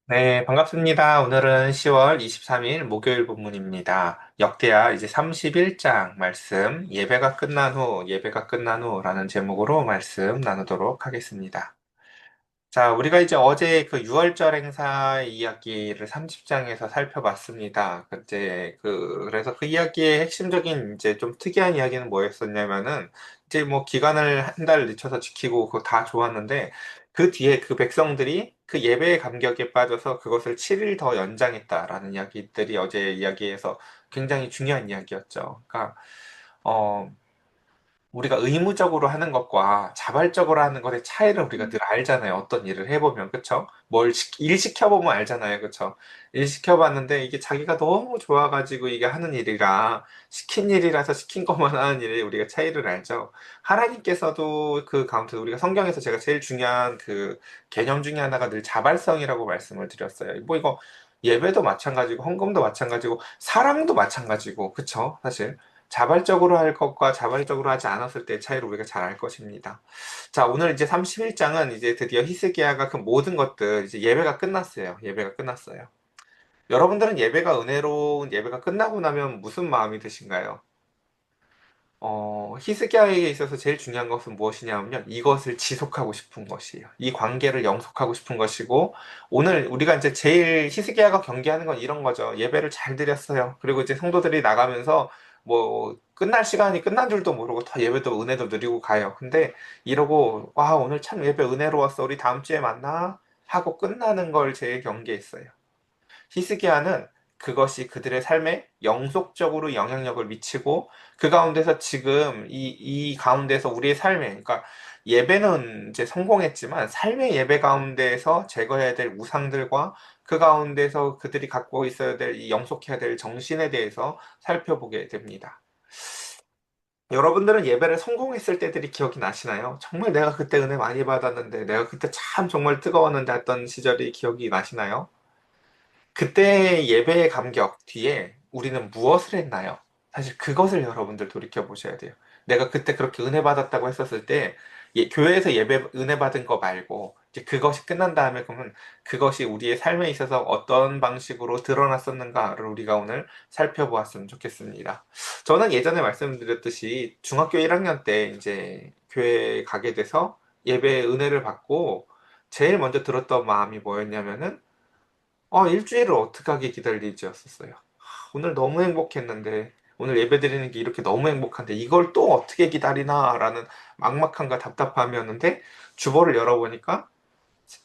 네, 반갑습니다. 오늘은 10월 23일 목요일 본문입니다. 역대하 이제 31장 말씀, 예배가 끝난 후라는 제목으로 말씀 나누도록 하겠습니다. 자, 우리가 이제 어제 그 6월절 행사 이야기를 30장에서 살펴봤습니다. 그래서 그 이야기의 핵심적인 이제 좀 특이한 이야기는 뭐였었냐면은, 이제 뭐 기간을 한 달 늦춰서 지키고 그거 다 좋았는데, 그 뒤에 그 백성들이 그 예배의 감격에 빠져서 그것을 7일 더 연장했다라는 이야기들이 어제 이야기에서 굉장히 중요한 이야기였죠. 그러니까, 어, 우리가 의무적으로 하는 것과 자발적으로 하는 것의 차이를 우리가 늘 알잖아요. 어떤 일을 해보면, 그쵸? 일 시켜보면 알잖아요. 그쵸? 일 시켜봤는데 이게 자기가 너무 좋아가지고 이게 하는 일이라, 시킨 일이라서 시킨 것만 하는 일에 우리가 차이를 알죠. 하나님께서도 그 가운데 우리가 성경에서 제가 제일 중요한 그 개념 중에 하나가 늘 자발성이라고 말씀을 드렸어요. 뭐 이거 예배도 마찬가지고, 헌금도 마찬가지고, 사랑도 마찬가지고, 그쵸? 사실. 자발적으로 할 것과 자발적으로 하지 않았을 때의 차이를 우리가 잘 알 것입니다. 자, 오늘 이제 31장은 이제 드디어 히스기야가 그 모든 것들, 이제 예배가 끝났어요. 예배가 끝났어요. 여러분들은 예배가 은혜로운 예배가 끝나고 나면 무슨 마음이 드신가요? 히스기야에게 있어서 제일 중요한 것은 무엇이냐면요. 이것을 지속하고 싶은 것이에요. 이 관계를 영속하고 싶은 것이고, 오늘 우리가 이제 제일 히스기야가 경계하는 건 이런 거죠. 예배를 잘 드렸어요. 그리고 이제 성도들이 나가면서 뭐, 끝날 시간이 끝난 줄도 모르고 더 예배도 은혜도 누리고 가요. 근데 이러고, 와, 오늘 참 예배 은혜로웠어. 우리 다음 주에 만나? 하고 끝나는 걸 제일 경계했어요. 히스기야는 그것이 그들의 삶에 영속적으로 영향력을 미치고 그 가운데서 지금 이 가운데서 우리의 삶에 그러니까 예배는 이제 성공했지만 삶의 예배 가운데에서 제거해야 될 우상들과 그 가운데서 그들이 갖고 있어야 될 이 영속해야 될 정신에 대해서 살펴보게 됩니다. 여러분들은 예배를 성공했을 때들이 기억이 나시나요? 정말 내가 그때 은혜 많이 받았는데, 내가 그때 참 정말 뜨거웠는데 했던 시절이 기억이 나시나요? 그때 예배의 감격 뒤에 우리는 무엇을 했나요? 사실 그것을 여러분들 돌이켜 보셔야 돼요. 내가 그때 그렇게 은혜 받았다고 했었을 때 교회에서 예배 은혜 받은 거 말고 이제 그것이 끝난 다음에 그러면 그것이 우리의 삶에 있어서 어떤 방식으로 드러났었는가를 우리가 오늘 살펴보았으면 좋겠습니다. 저는 예전에 말씀드렸듯이 중학교 1학년 때 이제 교회에 가게 돼서 예배 은혜를 받고 제일 먼저 들었던 마음이 뭐였냐면은 일주일을 어떻게 하게 기다리지였었어요. 오늘 너무 행복했는데, 오늘 예배드리는 게 이렇게 너무 행복한데, 이걸 또 어떻게 기다리나라는 막막함과 답답함이었는데, 주보를 열어보니까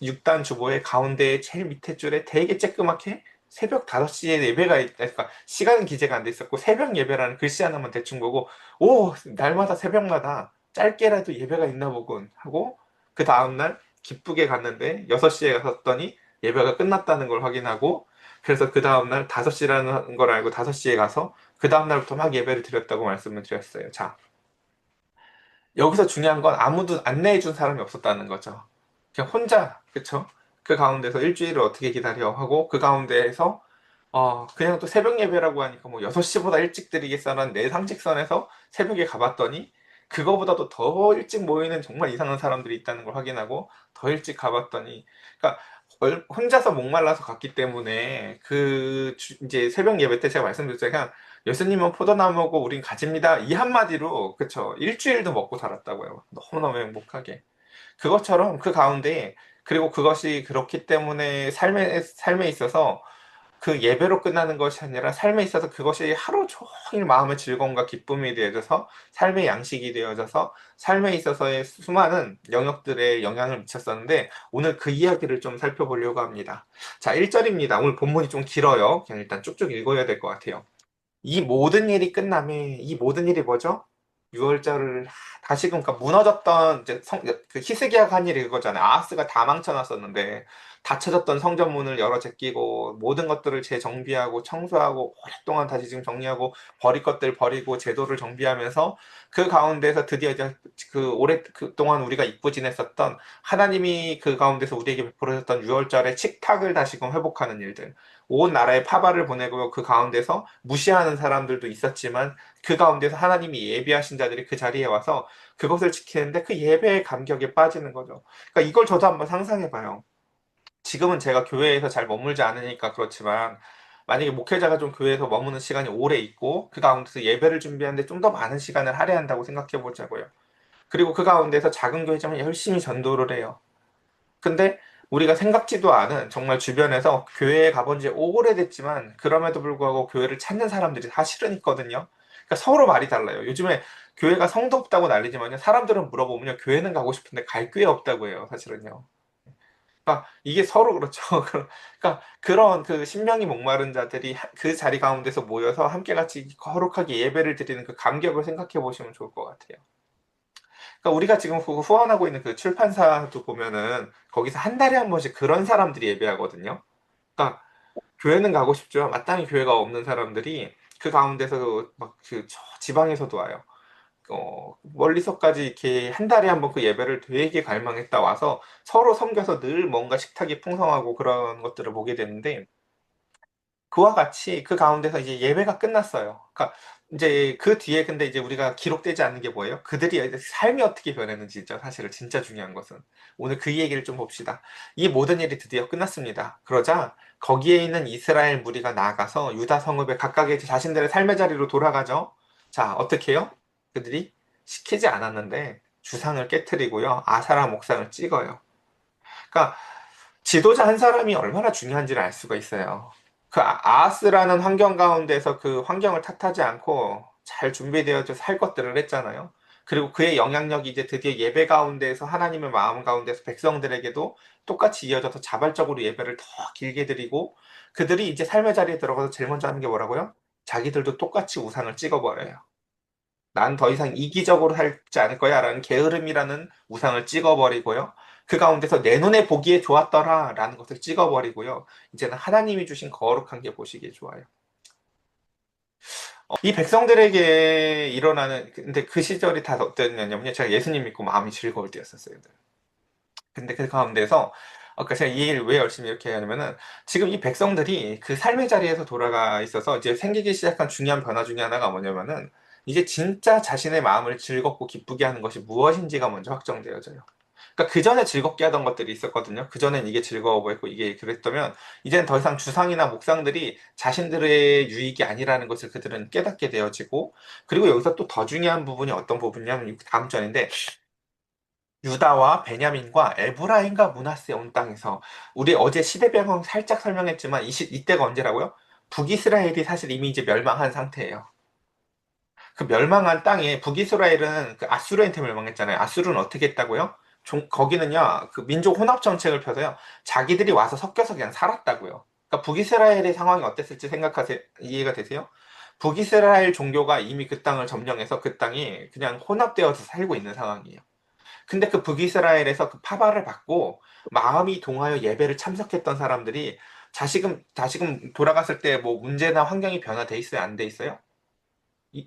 6단 주보의 가운데 제일 밑에 줄에 되게 쬐끄맣게 새벽 5시에 예배가 있다. 그러니까 시간은 기재가 안 돼 있었고, 새벽 예배라는 글씨 하나만 대충 보고, 오, 날마다 새벽마다 짧게라도 예배가 있나 보군 하고, 그 다음날 기쁘게 갔는데, 6시에 갔더니 예배가 끝났다는 걸 확인하고, 그래서 그 다음날 5시라는 걸 알고 5시에 가서, 그 다음날부터 막 예배를 드렸다고 말씀을 드렸어요. 자, 여기서 중요한 건 아무도 안내해 준 사람이 없었다는 거죠. 그냥 혼자, 그쵸? 그 가운데서 일주일을 어떻게 기다려 하고, 그 가운데에서, 그냥 또 새벽 예배라고 하니까 뭐 6시보다 일찍 드리겠다는 내 상식선에서 새벽에 가봤더니, 그거보다도 더 일찍 모이는 정말 이상한 사람들이 있다는 걸 확인하고, 더 일찍 가봤더니, 그러니까, 혼자서 목말라서 갔기 때문에, 이제 새벽 예배 때 제가 말씀드렸잖아요. 그냥 예수님은 포도나무고 우린 가지입니다. 이 한마디로, 그쵸. 일주일도 먹고 살았다고요. 너무너무 행복하게. 그것처럼 그 가운데, 그리고 그것이 그렇기 때문에 삶에 있어서 그 예배로 끝나는 것이 아니라 삶에 있어서 그것이 하루 종일 마음의 즐거움과 기쁨이 되어져서 삶의 양식이 되어져서 삶에 있어서의 수많은 영역들에 영향을 미쳤었는데 오늘 그 이야기를 좀 살펴보려고 합니다. 자, 1절입니다. 오늘 본문이 좀 길어요. 그냥 일단 쭉쭉 읽어야 될 것 같아요. 이 모든 일이 끝남에 이 모든 일이 뭐죠? 6월절을 다시금 그러니까 무너졌던 이제 그 히스기야가 한 일이 그거잖아요. 아하스가 다 망쳐놨었는데 닫혀졌던 성전문을 열어 제끼고 모든 것들을 재정비하고 청소하고 오랫동안 다시 지금 정리하고 버릴 것들 버리고 제도를 정비하면서 그 가운데서 드디어 이제 그 오래 그동안 우리가 잊고 지냈었던 하나님이 그 가운데서 우리에게 베풀어줬던 6월절의 식탁을 다시금 회복하는 일들. 온 나라에 파발을 보내고 그 가운데서 무시하는 사람들도 있었지만 그 가운데서 하나님이 예비하신 자들이 그 자리에 와서 그것을 지키는데 그 예배의 감격에 빠지는 거죠. 그러니까 이걸 저도 한번 상상해 봐요. 지금은 제가 교회에서 잘 머물지 않으니까 그렇지만, 만약에 목회자가 좀 교회에서 머무는 시간이 오래 있고, 그 가운데서 예배를 준비하는데 좀 더 많은 시간을 할애한다고 생각해 보자고요. 그리고 그 가운데서 작은 교회지만 열심히 전도를 해요. 근데 우리가 생각지도 않은 정말 주변에서 교회에 가본 지 오래됐지만 그럼에도 불구하고 교회를 찾는 사람들이 사실은 있거든요. 그러니까 서로 말이 달라요. 요즘에 교회가 성도 없다고 난리지만요. 사람들은 물어보면요. 교회는 가고 싶은데 갈 교회 없다고 해요. 사실은요. 그러니까 이게 서로 그렇죠. 그러니까 그런 그 신명이 목마른 자들이 그 자리 가운데서 모여서 함께 같이 거룩하게 예배를 드리는 그 감격을 생각해 보시면 좋을 것 같아요. 그러니까 우리가 지금 후원하고 있는 그 출판사도 보면은 거기서 한 달에 한 번씩 그런 사람들이 예배하거든요. 그러니까 교회는 가고 싶죠. 마땅히 교회가 없는 사람들이 그 가운데서 막 그 지방에서도 와요. 멀리서까지 이렇게 한 달에 한 번 그 예배를 되게 갈망했다 와서 서로 섬겨서 늘 뭔가 식탁이 풍성하고 그런 것들을 보게 되는데 그와 같이 그 가운데서 이제 예배가 끝났어요. 그러니까 이제 그 뒤에 근데 이제 우리가 기록되지 않는 게 뭐예요? 그들이 삶이 어떻게 변했는지죠. 사실은 진짜 중요한 것은. 오늘 그 얘기를 좀 봅시다. 이 모든 일이 드디어 끝났습니다. 그러자 거기에 있는 이스라엘 무리가 나아가서 유다 성읍에 각각의 자신들의 삶의 자리로 돌아가죠. 자, 어떻게 해요? 그들이 시키지 않았는데 주상을 깨뜨리고요. 아사라 목상을 찍어요. 그러니까 지도자 한 사람이 얼마나 중요한지를 알 수가 있어요. 그 아하스라는 환경 가운데서 그 환경을 탓하지 않고 잘 준비되어져 살 것들을 했잖아요. 그리고 그의 영향력이 이제 드디어 예배 가운데에서 하나님의 마음 가운데서 백성들에게도 똑같이 이어져서 자발적으로 예배를 더 길게 드리고 그들이 이제 삶의 자리에 들어가서 제일 먼저 하는 게 뭐라고요? 자기들도 똑같이 우상을 찍어버려요. 난 더 이상 이기적으로 살지 않을 거야 라는 게으름이라는 우상을 찍어버리고요. 그 가운데서 내 눈에 보기에 좋았더라 라는 것을 찍어버리고요. 이제는 하나님이 주신 거룩한 게 보시기에 좋아요. 이 백성들에게 일어나는, 근데 그 시절이 다 어땠냐면요. 제가 예수님 믿고 마음이 즐거울 때였었어요. 근데 그 가운데서 아까 제가 이 얘기를 왜 열심히 이렇게 하냐면은 지금 이 백성들이 그 삶의 자리에서 돌아가 있어서 이제 생기기 시작한 중요한 변화 중에 하나가 뭐냐면은 이제 진짜 자신의 마음을 즐겁고 기쁘게 하는 것이 무엇인지가 먼저 확정되어져요. 그러니까 그 전에 즐겁게 하던 것들이 있었거든요. 그 전엔 이게 즐거워 보였고 이게 그랬다면 이제는 더 이상 주상이나 목상들이 자신들의 유익이 아니라는 것을 그들은 깨닫게 되어지고 그리고 여기서 또 더 중요한 부분이 어떤 부분이냐면 다음 절인데 유다와 베냐민과 에브라임과 므낫세 온 땅에서 우리 어제 시대별로 살짝 설명했지만 이때가 언제라고요? 북이스라엘이 사실 이미 이제 멸망한 상태예요. 그 멸망한 땅에 북이스라엘은 그 아수르한테 멸망했잖아요. 아수르는 어떻게 했다고요? 거기는요 그 민족 혼합 정책을 펴서요 자기들이 와서 섞여서 그냥 살았다고요. 그러니까 북이스라엘의 상황이 어땠을지 생각하세요. 이해가 되세요? 북이스라엘 종교가 이미 그 땅을 점령해서 그 땅이 그냥 혼합되어서 살고 있는 상황이에요. 근데 그 북이스라엘에서 그 파발을 받고 마음이 동하여 예배를 참석했던 사람들이 다시금 돌아갔을 때 뭐 문제나 환경이 변화돼 있어요? 안 돼 있어요?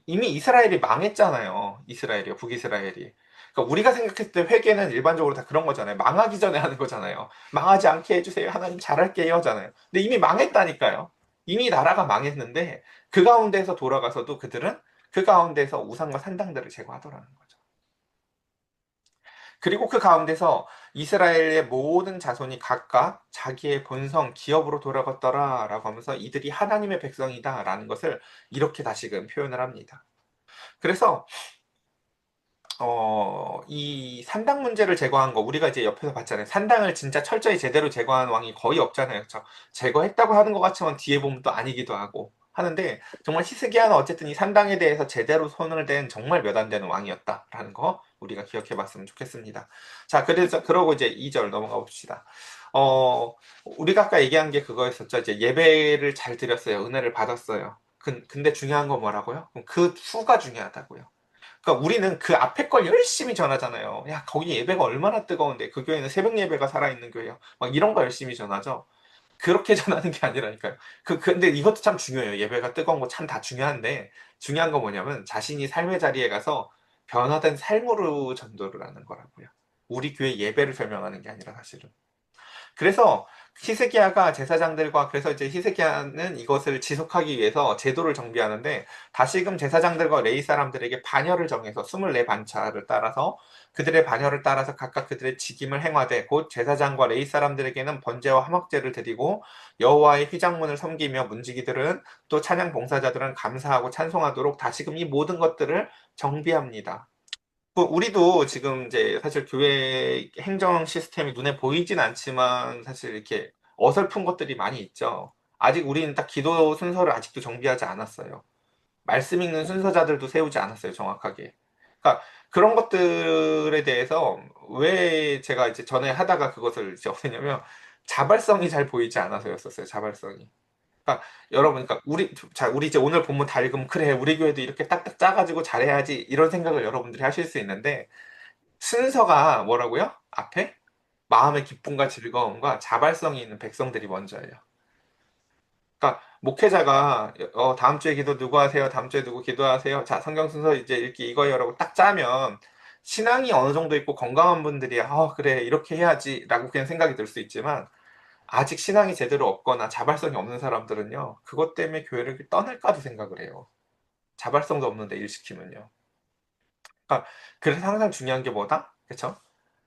이미 이스라엘이 망했잖아요. 이스라엘이요, 북이스라엘이. 그러니까 우리가 생각했을 때 회개는 일반적으로 다 그런 거잖아요. 망하기 전에 하는 거잖아요. 망하지 않게 해주세요. 하나님 잘할게요. 하잖아요. 근데 이미 망했다니까요. 이미 나라가 망했는데 그 가운데서 돌아가서도 그들은 그 가운데서 우상과 산당들을 제거하더라는 거죠. 그리고 그 가운데서 이스라엘의 모든 자손이 각각 자기의 본성, 기업으로 돌아갔더라라고 하면서 이들이 하나님의 백성이다라는 것을 이렇게 다시금 표현을 합니다. 그래서 이 산당 문제를 제거한 거 우리가 이제 옆에서 봤잖아요. 산당을 진짜 철저히 제대로 제거한 왕이 거의 없잖아요. 그렇죠? 제거했다고 하는 것 같지만 뒤에 보면 또 아니기도 하고 하는데 정말 히스기야는 어쨌든 이 산당에 대해서 제대로 손을 댄 정말 몇 안 되는 왕이었다라는 거 우리가 기억해 봤으면 좋겠습니다. 자, 그래서 그러고 이제 2절 넘어가 봅시다. 우리가 아까 얘기한 게 그거였었죠. 이제 예배를 잘 드렸어요. 은혜를 받았어요. 근데 중요한 건 뭐라고요? 그 후가 중요하다고요. 그러니까 우리는 그 앞에 걸 열심히 전하잖아요. 야, 거기 예배가 얼마나 뜨거운데 그 교회는 새벽 예배가 살아있는 교회요. 막 이런 거 열심히 전하죠. 그렇게 전하는 게 아니라니까요. 근데 이것도 참 중요해요. 예배가 뜨거운 거 참 다 중요한데 중요한 건 뭐냐면 자신이 삶의 자리에 가서 변화된 삶으로 전도를 하는 거라고요. 우리 교회 예배를 설명하는 게 아니라 사실은. 그래서 히스기야가 제사장들과 그래서 이제 히스기야는 이것을 지속하기 위해서 제도를 정비하는데 다시금 제사장들과 레위 사람들에게 반열을 정해서 24반차를 따라서 그들의 반열을 따라서 각각 그들의 직임을 행하되 곧 제사장과 레위 사람들에게는 번제와 화목제를 드리고 여호와의 휘장문을 섬기며 문지기들은 또 찬양 봉사자들은 감사하고 찬송하도록 다시금 이 모든 것들을 정비합니다. 우리도 지금 이제 사실 교회 행정 시스템이 눈에 보이진 않지만 사실 이렇게 어설픈 것들이 많이 있죠. 아직 우리는 딱 기도 순서를 아직도 정비하지 않았어요. 말씀 읽는 순서자들도 세우지 않았어요, 정확하게. 그러니까 그런 것들에 대해서 왜 제가 이제 전에 하다가 그것을 이제 어떻냐면 자발성이 잘 보이지 않아서였었어요, 자발성이. 그러니까 여러분, 그러니까 우리 이제 오늘 본문 다 읽으면 그래, 우리 교회도 이렇게 딱딱 짜가지고 잘해야지 이런 생각을 여러분들이 하실 수 있는데 순서가 뭐라고요? 앞에 마음의 기쁨과 즐거움과 자발성이 있는 백성들이 먼저예요. 그러니까 목회자가 다음 주에 기도 누구 하세요? 다음 주에 누구 기도하세요? 자, 성경 순서 이제 읽기 이거요라고 딱 짜면 신앙이 어느 정도 있고 건강한 분들이 그래 이렇게 해야지라고 그냥 생각이 들 수 있지만 아직 신앙이 제대로 없거나 자발성이 없는 사람들은요 그것 때문에 교회를 떠날까도 생각을 해요. 자발성도 없는데 일 시키면요. 그러니까 그래서 항상 중요한 게 뭐다? 그렇죠?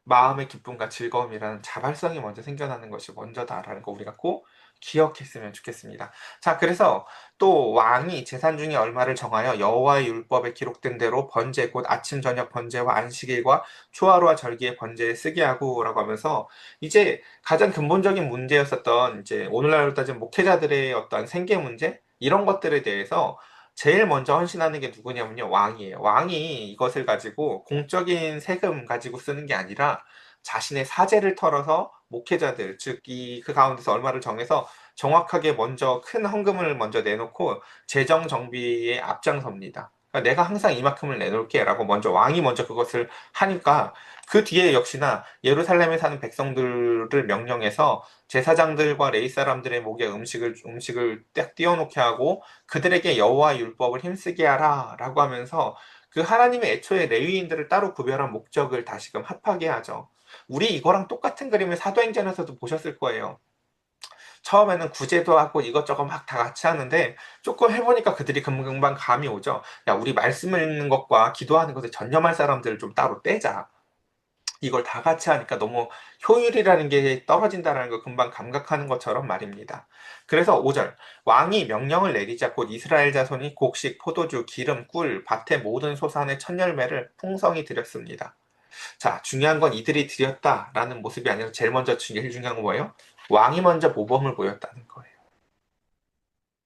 마음의 기쁨과 즐거움이라는 자발성이 먼저 생겨나는 것이 먼저다라는 거 우리가 꼭 기억했으면 좋겠습니다. 자, 그래서 또 왕이 제산 중에 얼마를 정하여 여호와의 율법에 기록된 대로 번제 곧 아침 저녁 번제와 안식일과 초하루와 절기의 번제에 쓰게 하고라고 하면서 이제 가장 근본적인 문제였었던 이제 오늘날로 따지면 목회자들의 어떤 생계 문제 이런 것들에 대해서 제일 먼저 헌신하는 게 누구냐면요, 왕이에요. 왕이 이것을 가지고 공적인 세금 가지고 쓰는 게 아니라 자신의 사재를 털어서 목회자들, 즉, 그 가운데서 얼마를 정해서 정확하게 먼저 큰 헌금을 먼저 내놓고 재정 정비에 앞장섭니다. 그러니까 내가 항상 이만큼을 내놓을게 라고 먼저 왕이 먼저 그것을 하니까 그 뒤에 역시나 예루살렘에 사는 백성들을 명령해서 제사장들과 레위 사람들의 목에 음식을 딱 띄워놓게 하고 그들에게 여호와 율법을 힘쓰게 하라라고 하면서 그 하나님의 애초에 레위인들을 따로 구별한 목적을 다시금 합하게 하죠. 우리 이거랑 똑같은 그림을 사도행전에서도 보셨을 거예요. 처음에는 구제도 하고 이것저것 막 다 같이 하는데 조금 해보니까 그들이 금방 감이 오죠. 야, 우리 말씀 읽는 것과 기도하는 것에 전념할 사람들을 좀 따로 떼자. 이걸 다 같이 하니까 너무 효율이라는 게 떨어진다는 걸 금방 감각하는 것처럼 말입니다. 그래서 5절 왕이 명령을 내리자 곧 이스라엘 자손이 곡식, 포도주, 기름, 꿀, 밭의 모든 소산의 첫 열매를 풍성히 드렸습니다. 자, 중요한 건 이들이 드렸다라는 모습이 아니라 제일 중요한 건 뭐예요? 왕이 먼저 모범을 보였다는 거예요.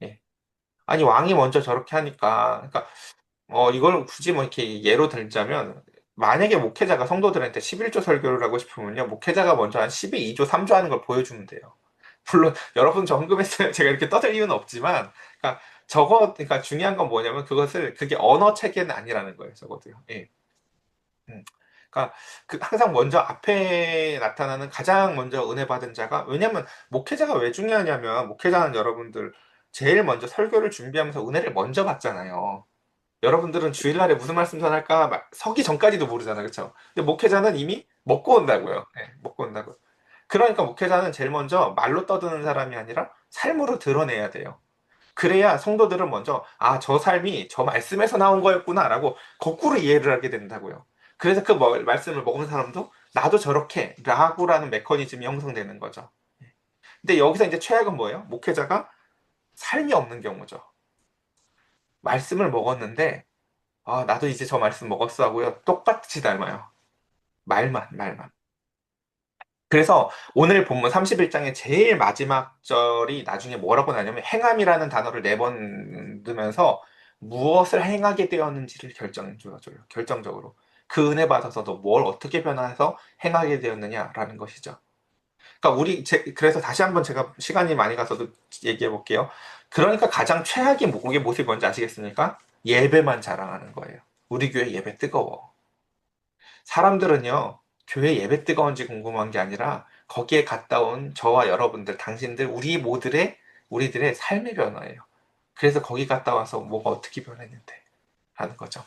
예. 아니 왕이 먼저 저렇게 하니까 그러니까 이걸 굳이 뭐 이렇게 예로 들자면, 만약에 목회자가 성도들한테 11조 설교를 하고 싶으면요, 목회자가 먼저 한 12조 3조 하는 걸 보여주면 돼요. 물론, 여러분 저 헌금했어요. 제가 이렇게 떠들 이유는 없지만, 그러니까 중요한 건 뭐냐면, 그게 언어 체계는 아니라는 거예요, 적어도요. 예. 음. 그러니까 항상 먼저 앞에 나타나는 가장 먼저 은혜 받은 자가 왜냐면 목회자가 왜 중요하냐면 목회자는 여러분들 제일 먼저 설교를 준비하면서 은혜를 먼저 받잖아요. 여러분들은 주일날에 무슨 말씀 전할까 서기 전까지도 모르잖아요. 그렇죠? 근데 목회자는 이미 먹고 온다고요. 네, 먹고 온다고. 그러니까 목회자는 제일 먼저 말로 떠드는 사람이 아니라 삶으로 드러내야 돼요. 그래야 성도들은 먼저 저 삶이 저 말씀에서 나온 거였구나라고 거꾸로 이해를 하게 된다고요. 그래서 그 말씀을 먹은 사람도 나도 저렇게 라고라는 메커니즘이 형성되는 거죠. 근데 여기서 이제 최악은 뭐예요? 목회자가 삶이 없는 경우죠. 말씀을 먹었는데 나도 이제 저 말씀 먹었어 하고요. 똑같이 닮아요. 말만. 그래서 오늘 본문 31장의 제일 마지막 절이 나중에 뭐라고 나냐면 행함이라는 단어를 네 번 넣으면서 무엇을 행하게 되었는지를 결정줘요. 결정적으로. 그 은혜 받아서 너 뭘 어떻게 변화해서 행하게 되었느냐라는 것이죠. 그러니까 그래서 다시 한번 제가 시간이 많이 가서도 얘기해 볼게요. 그러니까 가장 최악의 목국의 모습이 뭔지 아시겠습니까? 예배만 자랑하는 거예요. 우리 교회 예배 뜨거워. 사람들은요, 교회 예배 뜨거운지 궁금한 게 아니라 거기에 갔다 온 저와 여러분들, 당신들, 우리들의 삶의 변화예요. 그래서 거기 갔다 와서 뭐가 어떻게 변했는데 하는 거죠.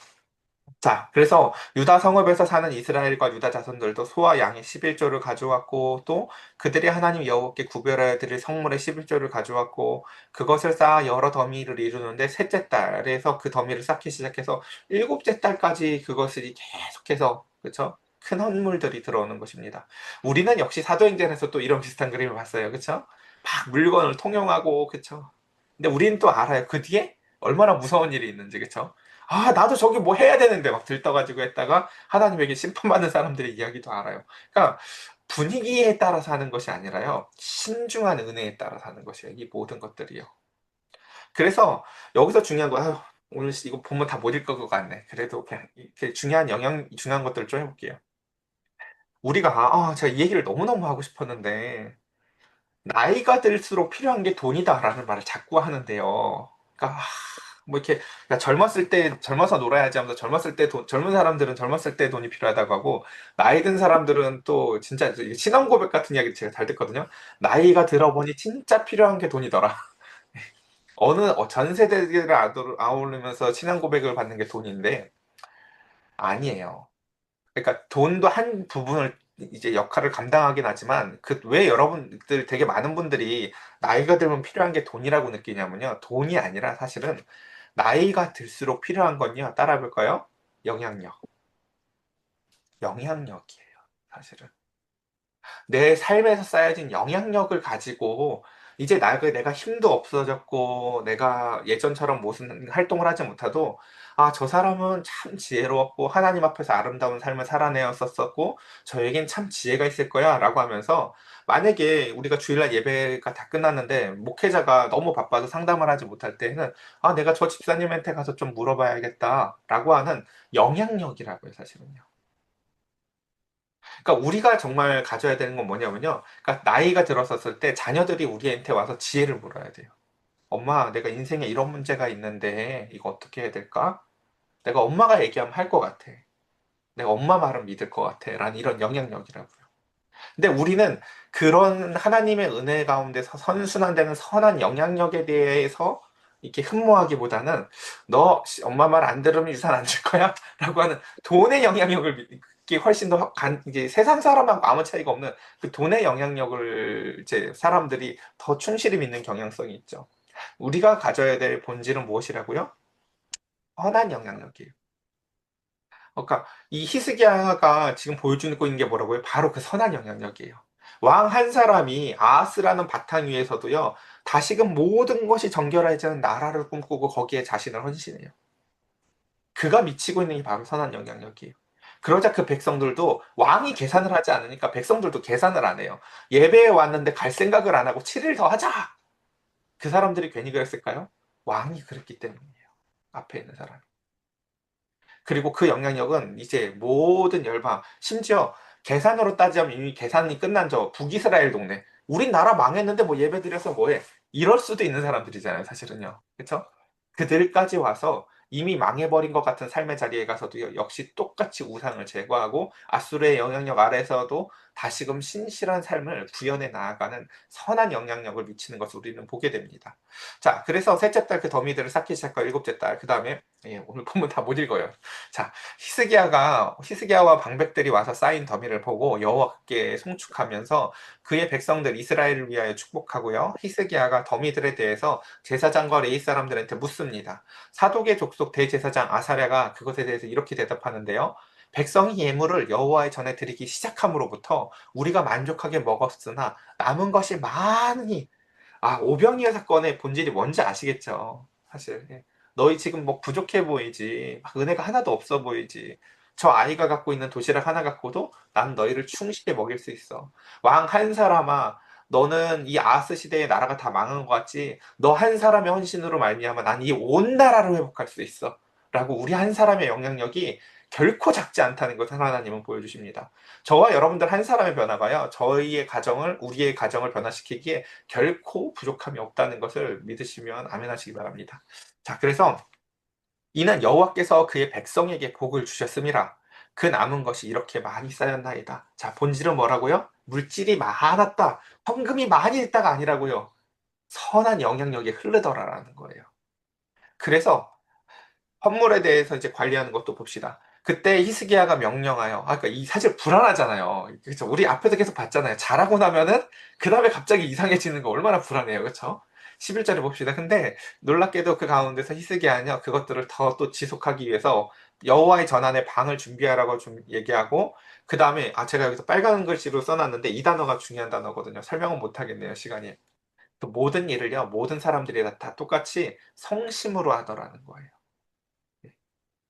자, 그래서 유다 성읍에서 사는 이스라엘과 유다 자손들도 소와 양의 11조를 가져왔고 또 그들이 하나님 여호와께 구별하여 드릴 성물의 11조를 가져왔고 그것을 쌓아 여러 더미를 이루는데 셋째 달에서 그 더미를 쌓기 시작해서 일곱째 달까지 그것이 계속해서 그쵸? 큰 헌물들이 들어오는 것입니다. 우리는 역시 사도행전에서 또 이런 비슷한 그림을 봤어요. 그쵸? 막 물건을 통용하고 그쵸? 근데 우리는 또 알아요. 그 뒤에 얼마나 무서운 일이 있는지 그쵸? 아, 나도 저기 뭐 해야 되는데 막 들떠가지고 했다가 하나님에게 심판받는 사람들의 이야기도 알아요. 그러니까 분위기에 따라서 하는 것이 아니라요. 신중한 은혜에 따라서 하는 것이에요. 이 모든 것들이요. 그래서 여기서 중요한 거, 아유, 오늘 이거 보면 다 못 읽을 것 같네. 그래도 그냥 이렇게 중요한 것들을 좀 해볼게요. 우리가, 제가 이 얘기를 너무너무 하고 싶었는데, 나이가 들수록 필요한 게 돈이다라는 말을 자꾸 하는데요. 그러니까 뭐 이렇게 그러니까 젊었을 때 젊어서 놀아야지 하면서 젊은 사람들은 젊었을 때 돈이 필요하다고 하고 나이 든 사람들은 또 진짜 이게 신앙 고백 같은 이야기 제가 잘 듣거든요. 나이가 들어보니 진짜 필요한 게 돈이더라. 전 세대를 아우르면서 신앙 고백을 받는 게 돈인데 아니에요. 그러니까 돈도 한 부분을 이제 역할을 감당하긴 하지만 그 왜 여러분들 되게 많은 분들이 나이가 들면 필요한 게 돈이라고 느끼냐면요. 돈이 아니라 사실은 나이가 들수록 필요한 건요. 따라 볼까요? 영향력. 영향력이에요. 사실은. 내 삶에서 쌓여진 영향력을 가지고 이제 내가 힘도 없어졌고 내가 예전처럼 무슨 활동을 하지 못해도 저 사람은 참 지혜로웠고 하나님 앞에서 아름다운 삶을 살아내었었고 저에겐 참 지혜가 있을 거야 라고 하면서 만약에 우리가 주일날 예배가 다 끝났는데 목회자가 너무 바빠서 상담을 하지 못할 때는 내가 저 집사님한테 가서 좀 물어봐야겠다 라고 하는 영향력이라고요 사실은요. 그러니까 우리가 정말 가져야 되는 건 뭐냐면요. 그러니까 나이가 들었었을 때 자녀들이 우리한테 와서 지혜를 물어야 돼요. 엄마, 내가 인생에 이런 문제가 있는데 이거 어떻게 해야 될까? 내가 엄마가 얘기하면 할 것 같아. 내가 엄마 말은 믿을 것 같아. 라는 이런 영향력이라고요. 근데 우리는 그런 하나님의 은혜 가운데서 선순환되는 선한 영향력에 대해서 이렇게 흠모하기보다는 너 엄마 말 안 들으면 유산 안 줄 거야? 라고 하는 돈의 영향력을 이게 훨씬 더 이제 세상 사람하고 아무 차이가 없는 그 돈의 영향력을 이제 사람들이 더 충실히 믿는 경향성이 있죠. 우리가 가져야 될 본질은 무엇이라고요? 선한 영향력이에요. 그러니까 이 히스기야가 지금 보여주고 있는 게 뭐라고요? 바로 그 선한 영향력이에요. 왕 한 사람이 아하스라는 바탕 위에서도요, 다시금 모든 것이 정결해지는 나라를 꿈꾸고 거기에 자신을 헌신해요. 그가 미치고 있는 게 바로 선한 영향력이에요. 그러자 그 백성들도 왕이 계산을 하지 않으니까 백성들도 계산을 안 해요. 예배에 왔는데 갈 생각을 안 하고 7일 더 하자! 그 사람들이 괜히 그랬을까요? 왕이 그랬기 때문이에요. 앞에 있는 사람. 그리고 그 영향력은 이제 모든 열방, 심지어 계산으로 따지면 이미 계산이 끝난 저 북이스라엘 동네. 우린 나라 망했는데 뭐 예배 드려서 뭐해? 이럴 수도 있는 사람들이잖아요, 사실은요. 그쵸? 그들까지 와서 이미 망해버린 것 같은 삶의 자리에 가서도 역시 똑같이 우상을 제거하고 아수르의 영향력 아래에서도 다시금 신실한 삶을 구현해 나아가는 선한 영향력을 미치는 것을 우리는 보게 됩니다. 자, 그래서 셋째 달 그 더미들을 쌓기 시작하고 일곱째 달, 그 다음에 오늘 보면 다 못 읽어요. 자, 히스기야와 방백들이 와서 쌓인 더미를 보고 여호와께 송축하면서 그의 백성들 이스라엘을 위하여 축복하고요. 히스기야가 더미들에 대해서 제사장과 레위 사람들한테 묻습니다. 사독의 족속 대제사장 아사랴가 그것에 대해서 이렇게 대답하는데요. 백성이 예물을 여호와의 전에 드리기 시작함으로부터 우리가 만족하게 먹었으나 남은 것이 많으니 오병이어 사건의 본질이 뭔지 아시겠죠? 사실. 예. 너희 지금 뭐 부족해 보이지. 막 은혜가 하나도 없어 보이지. 저 아이가 갖고 있는 도시락 하나 갖고도 난 너희를 충실히 먹일 수 있어. 왕 한 사람아, 너는 이 아하스 시대의 나라가 다 망한 것 같지? 너 한 사람의 헌신으로 말미암아 난 이 온 나라를 회복할 수 있어. 라고 우리 한 사람의 영향력이 결코 작지 않다는 것을 하나님은 보여주십니다. 저와 여러분들 한 사람의 변화가요, 우리의 가정을 변화시키기에 결코 부족함이 없다는 것을 믿으시면 아멘 하시기 바랍니다. 자, 그래서 이는 여호와께서 그의 백성에게 복을 주셨음이라. 그 남은 것이 이렇게 많이 쌓였나이다. 자, 본질은 뭐라고요? 물질이 많았다. 헌금이 많이 있다가 아니라고요. 선한 영향력이 흐르더라라는 거예요. 그래서 헌물에 대해서 이제 관리하는 것도 봅시다. 그때 히스기야가 명령하여, 그러니까 이 사실 불안하잖아요. 그렇죠? 우리 앞에서 계속 봤잖아요. 잘하고 나면은 그 다음에 갑자기 이상해지는 거 얼마나 불안해요, 그렇죠? 11절에 봅시다. 근데 놀랍게도 그 가운데서 히스기야는요, 그것들을 더 또 지속하기 위해서 여호와의 전안에 방을 준비하라고 좀 얘기하고, 그 다음에 제가 여기서 빨간 글씨로 써놨는데 이 단어가 중요한 단어거든요. 설명은 못 하겠네요, 시간이. 그 모든 일을요, 모든 사람들이 다 똑같이 성심으로 하더라는 거예요.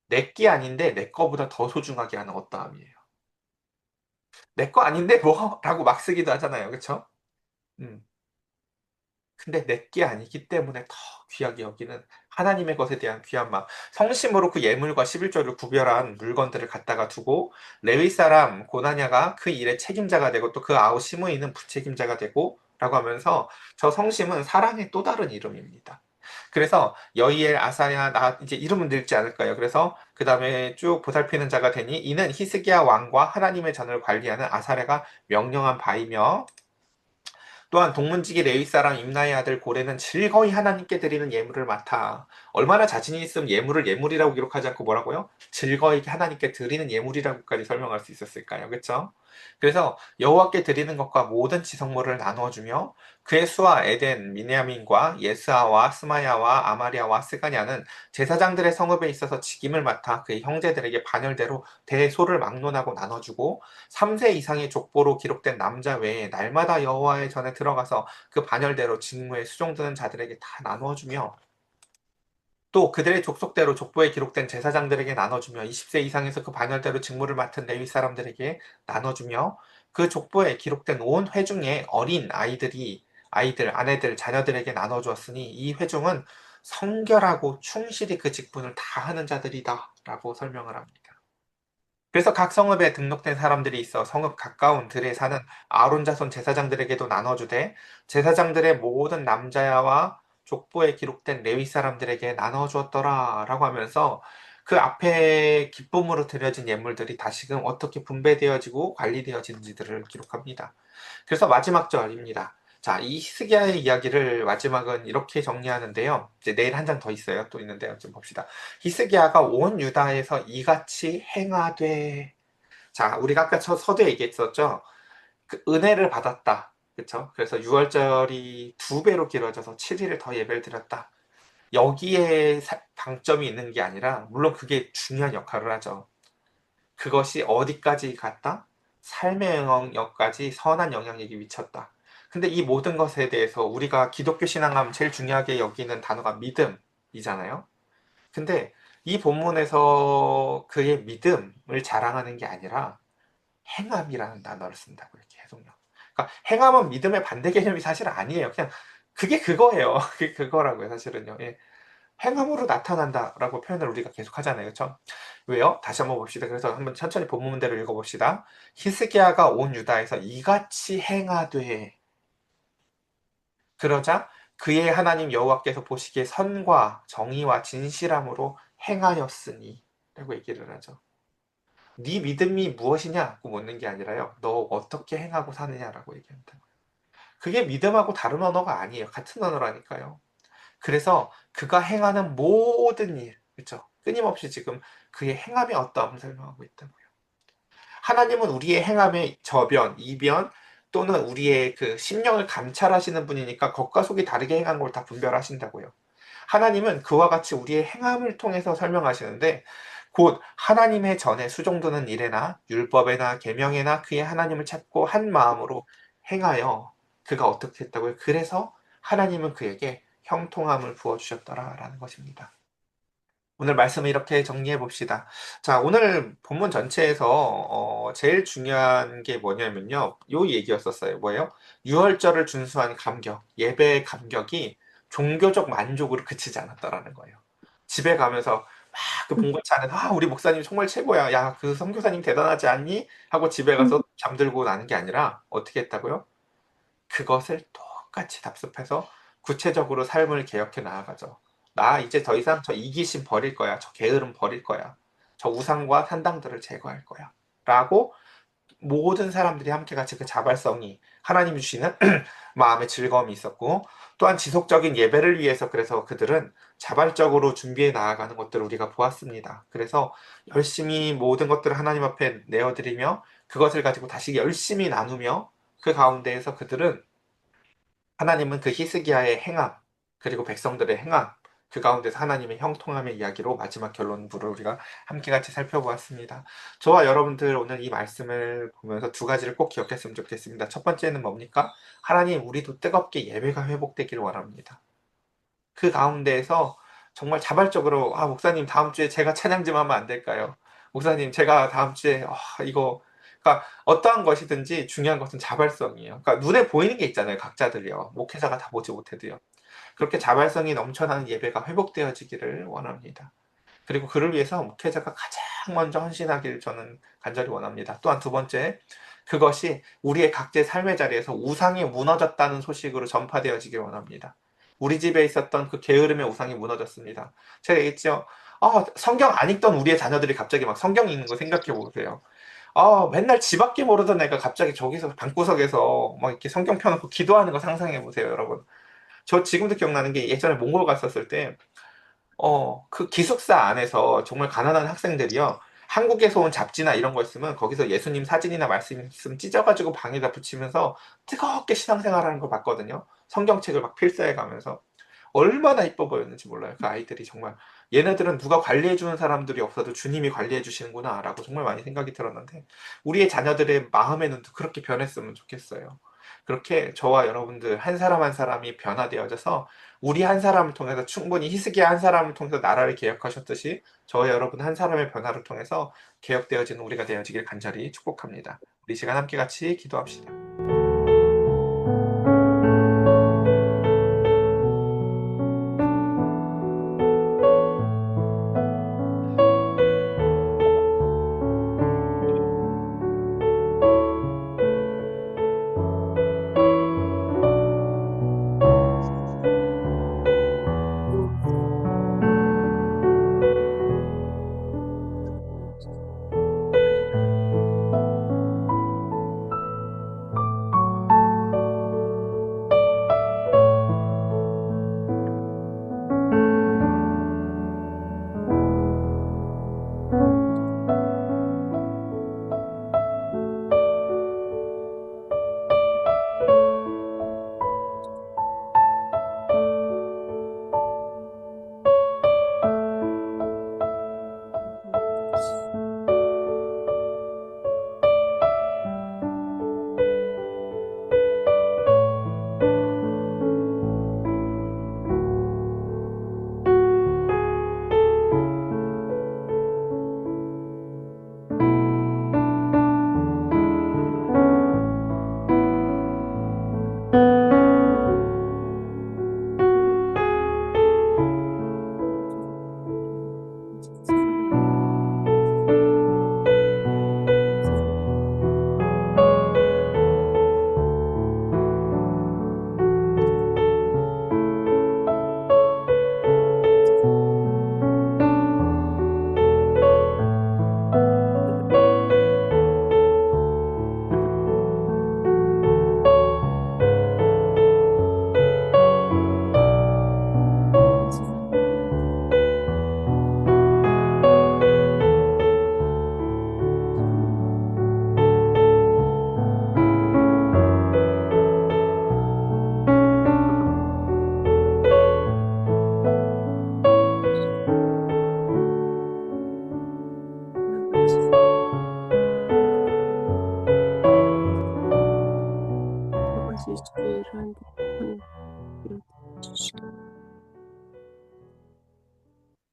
내게 아닌데 내 거보다 더 소중하게 하는 어떠함이에요. 내 거 아닌데 뭐? 라고 막 쓰기도 하잖아요. 그쵸? 음. 근데 내 게 아니기 때문에 더 귀하게 여기는 하나님의 것에 대한 귀한 마음. 성심으로 그 예물과 11조를 구별한 물건들을 갖다가 두고 레위 사람 고나냐가 그 일의 책임자가 되고 또 그 아우 시므이는 부책임자가 되고 라고 하면서 저 성심은 사랑의 또 다른 이름입니다. 그래서 여이엘 아사야 나 이제 이름은 늙지 않을까요? 그래서 그 다음에 쭉 보살피는 자가 되니 이는 히스기야 왕과 하나님의 전을 관리하는 아사랴가 명령한 바이며 또한 동문지기 레위 사람 임나의 아들 고레는 즐거이 하나님께 드리는 예물을 맡아. 얼마나 자신이 있으면 예물을 예물이라고 기록하지 않고 뭐라고요? 즐거이 하나님께 드리는 예물이라고까지 설명할 수 있었을까요? 그렇죠? 그래서 여호와께 드리는 것과 모든 지성물을 나누어주며 그의 수와 에덴, 미냐민과 예스아와 스마야와 아마리아와 스가냐는 제사장들의 성읍에 있어서 직임을 맡아 그의 형제들에게 반열대로 대소를 막론하고 나눠주고 3세 이상의 족보로 기록된 남자 외에 날마다 여호와의 전에 들어가서 그 반열대로 직무에 수종드는 자들에게 다 나누어주며 또 그들의 족속대로 족보에 기록된 제사장들에게 나눠주며 20세 이상에서 그 반열대로 직무를 맡은 레위 사람들에게 나눠주며 그 족보에 기록된 온 회중의 어린 아이들, 아내들, 자녀들에게 나눠주었으니 이 회중은 성결하고 충실히 그 직분을 다 하는 자들이다 라고 설명을 합니다. 그래서 각 성읍에 등록된 사람들이 있어 성읍 가까운 들에 사는 아론 자손 제사장들에게도 나눠주되 제사장들의 모든 남자와 족보에 기록된 레위 사람들에게 나눠주었더라 라고 하면서 그 앞에 기쁨으로 드려진 예물들이 다시금 어떻게 분배되어지고 관리되어지는지들을 기록합니다. 그래서 마지막 절입니다. 자, 이 히스기야의 이야기를 마지막은 이렇게 정리하는데요. 이제 내일 한 장 더 있어요. 또 있는데요. 좀 봅시다. 히스기야가 온 유다에서 이같이 행하되. 자, 우리가 아까 서두에 얘기했었죠. 그 은혜를 받았다. 그렇죠? 그래서 6월절이 두 배로 길어져서 7일을 더 예배를 드렸다. 여기에 방점이 있는 게 아니라 물론 그게 중요한 역할을 하죠. 그것이 어디까지 갔다? 삶의 영역까지 선한 영향력이 미쳤다. 근데 이 모든 것에 대해서 우리가 기독교 신앙하면 제일 중요하게 여기는 단어가 믿음이잖아요. 근데 이 본문에서 그의 믿음을 자랑하는 게 아니라 행함이라는 단어를 쓴다고 이렇게 해석요. 그러니까 행함은 믿음의 반대 개념이 사실 아니에요. 그냥 그게 그거예요. 그게 그거라고요, 사실은요. 예. 행함으로 나타난다라고 표현을 우리가 계속 하잖아요. 그렇죠? 왜요? 다시 한번 봅시다. 그래서 한번 천천히 본문대로 읽어봅시다. 히스기야가 온 유다에서 이같이 행하되 그러자 그의 하나님 여호와께서 보시기에 선과 정의와 진실함으로 행하였으니 라고 얘기를 하죠. 네 믿음이 무엇이냐고 묻는 게 아니라요. 너 어떻게 행하고 사느냐라고 얘기합니다. 그게 믿음하고 다른 언어가 아니에요. 같은 언어라니까요. 그래서 그가 행하는 모든 일, 그렇죠? 끊임없이 지금 그의 행함이 어떠함을 설명하고 있다고요. 하나님은 우리의 행함의 저변, 이변 또는 우리의 그 심령을 감찰하시는 분이니까 겉과 속이 다르게 행한 걸 다 분별하신다고요. 하나님은 그와 같이 우리의 행함을 통해서 설명하시는데 곧 하나님의 전에 수종드는 일에나 율법에나 계명에나 그의 하나님을 찾고 한 마음으로 행하여 그가 어떻게 했다고요? 그래서 하나님은 그에게 형통함을 부어주셨더라라는 것입니다. 오늘 말씀을 이렇게 정리해 봅시다. 자, 오늘 본문 전체에서 제일 중요한 게 뭐냐면요. 요 얘기였었어요. 뭐예요? 유월절을 준수한 감격, 예배의 감격이 종교적 만족으로 그치지 않았다라는 거예요. 집에 가면서 막 그 본거치 안에서 우리 목사님 정말 최고야. 야, 그 선교사님 대단하지 않니? 하고 집에 가서 잠들고 나는 게 아니라 어떻게 했다고요? 그것을 똑같이 답습해서 구체적으로 삶을 개혁해 나아가죠. 나 이제 더 이상 저 이기심 버릴 거야. 저 게으름 버릴 거야. 저 우상과 산당들을 제거할 거야. 라고 모든 사람들이 함께 같이 그 자발성이 하나님이 주시는 마음의 즐거움이 있었고 또한 지속적인 예배를 위해서 그래서 그들은 자발적으로 준비해 나아가는 것들을 우리가 보았습니다. 그래서 열심히 모든 것들을 하나님 앞에 내어드리며 그것을 가지고 다시 열심히 나누며 그 가운데에서 그들은 하나님은 그 히스기야의 행함, 그리고 백성들의 행함, 그 가운데서 하나님의 형통함의 이야기로 마지막 결론부를 우리가 함께 같이 살펴보았습니다. 저와 여러분들 오늘 이 말씀을 보면서 두 가지를 꼭 기억했으면 좋겠습니다. 첫 번째는 뭡니까? 하나님, 우리도 뜨겁게 예배가 회복되기를 원합니다. 그 가운데에서 정말 자발적으로, 목사님, 다음 주에 제가 찬양 좀 하면 안 될까요? 목사님, 제가 다음 주에, 이거, 그러니까 어떠한 것이든지 중요한 것은 자발성이에요. 그러니까 눈에 보이는 게 있잖아요, 각자들이요. 목회자가 다 보지 못해도요. 그렇게 자발성이 넘쳐나는 예배가 회복되어지기를 원합니다. 그리고 그를 위해서 목회자가 가장 먼저 헌신하기를 저는 간절히 원합니다. 또한 두 번째, 그것이 우리의 각자의 삶의 자리에서 우상이 무너졌다는 소식으로 전파되어지길 원합니다. 우리 집에 있었던 그 게으름의 우상이 무너졌습니다. 제가 얘기했죠. 성경 안 읽던 우리의 자녀들이 갑자기 막 성경 읽는 거 생각해 보세요. 맨날 지 밖에 모르던 애가 갑자기 저기서 방구석에서 막 이렇게 성경 펴놓고 기도하는 거 상상해 보세요, 여러분. 저 지금도 기억나는 게 예전에 몽골 갔었을 때 그 기숙사 안에서 정말 가난한 학생들이요. 한국에서 온 잡지나 이런 거 있으면 거기서 예수님 사진이나 말씀 있으면 찢어가지고 방에다 붙이면서 뜨겁게 신앙생활하는 걸 봤거든요. 성경책을 막 필사해 가면서. 얼마나 이뻐 보였는지 몰라요. 그 아이들이 정말 얘네들은 누가 관리해 주는 사람들이 없어도 주님이 관리해 주시는구나라고 정말 많이 생각이 들었는데 우리의 자녀들의 마음의 눈도 그렇게 변했으면 좋겠어요. 그렇게 저와 여러분들 한 사람 한 사람이 변화되어져서 우리 한 사람을 통해서 충분히 히스기야 한 사람을 통해서 나라를 개혁하셨듯이 저와 여러분 한 사람의 변화를 통해서 개혁되어지는 우리가 되어지길 간절히 축복합니다. 우리 시간 함께 같이 기도합시다.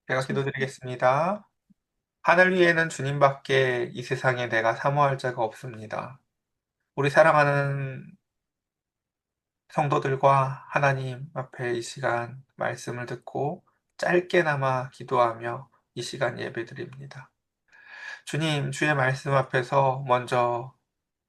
제가 기도드리겠습니다. 하늘 위에는 주님밖에 이 세상에 내가 사모할 자가 없습니다. 우리 사랑하는 성도들과 하나님 앞에 이 시간 말씀을 듣고 짧게나마 기도하며 이 시간 예배드립니다. 주님, 주의 말씀 앞에서 먼저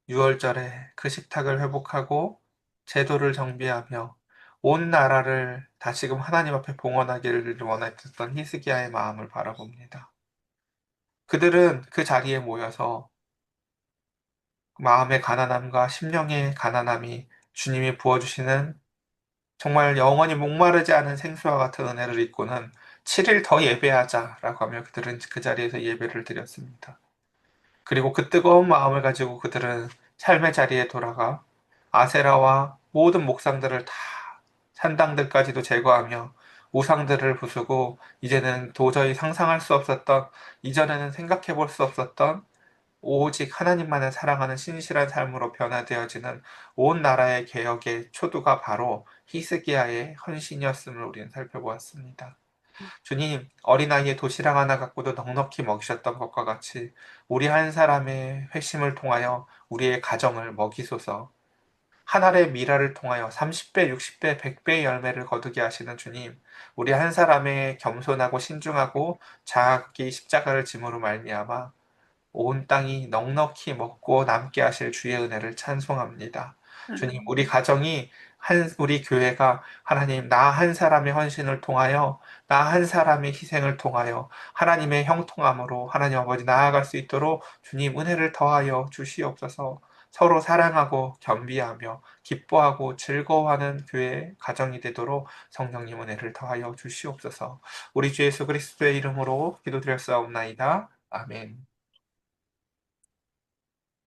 6월절에 그 식탁을 회복하고 제도를 정비하며 온 나라를 다시금 하나님 앞에 봉헌하기를 원했던 히스기야의 마음을 바라봅니다. 그들은 그 자리에 모여서 마음의 가난함과 심령의 가난함이 주님이 부어주시는 정말 영원히 목마르지 않은 생수와 같은 은혜를 입고는 7일 더 예배하자라고 하며 그들은 그 자리에서 예배를 드렸습니다. 그리고 그 뜨거운 마음을 가지고 그들은 삶의 자리에 돌아가 아세라와 모든 목상들을 다 산당들까지도 제거하며 우상들을 부수고 이제는 도저히 상상할 수 없었던 이전에는 생각해 볼 수 없었던 오직 하나님만을 사랑하는 신실한 삶으로 변화되어지는 온 나라의 개혁의 초두가 바로 히스기야의 헌신이었음을 우리는 살펴보았습니다. 주님, 어린아이의 도시락 하나 갖고도 넉넉히 먹이셨던 것과 같이 우리 한 사람의 회심을 통하여 우리의 가정을 먹이소서. 한 알의 미라를 통하여 30배, 60배, 100배의 열매를 거두게 하시는 주님, 우리 한 사람의 겸손하고 신중하고 자기 십자가를 짐으로 말미암아 온 땅이 넉넉히 먹고 남게 하실 주의 은혜를 찬송합니다. 주님, 우리 아멘. 가정이 우리 교회가 하나님, 나 한 사람의 헌신을 통하여, 나 한 사람의 희생을 통하여 하나님의 형통함으로 하나님 아버지 나아갈 수 있도록 주님 은혜를 더하여 주시옵소서. 서로 사랑하고 겸비하며 기뻐하고 즐거워하는 교회 가정이 되도록 성령님 은혜를 더하여 주시옵소서. 우리 주 예수 그리스도의 이름으로 기도드렸사옵나이다. 아멘.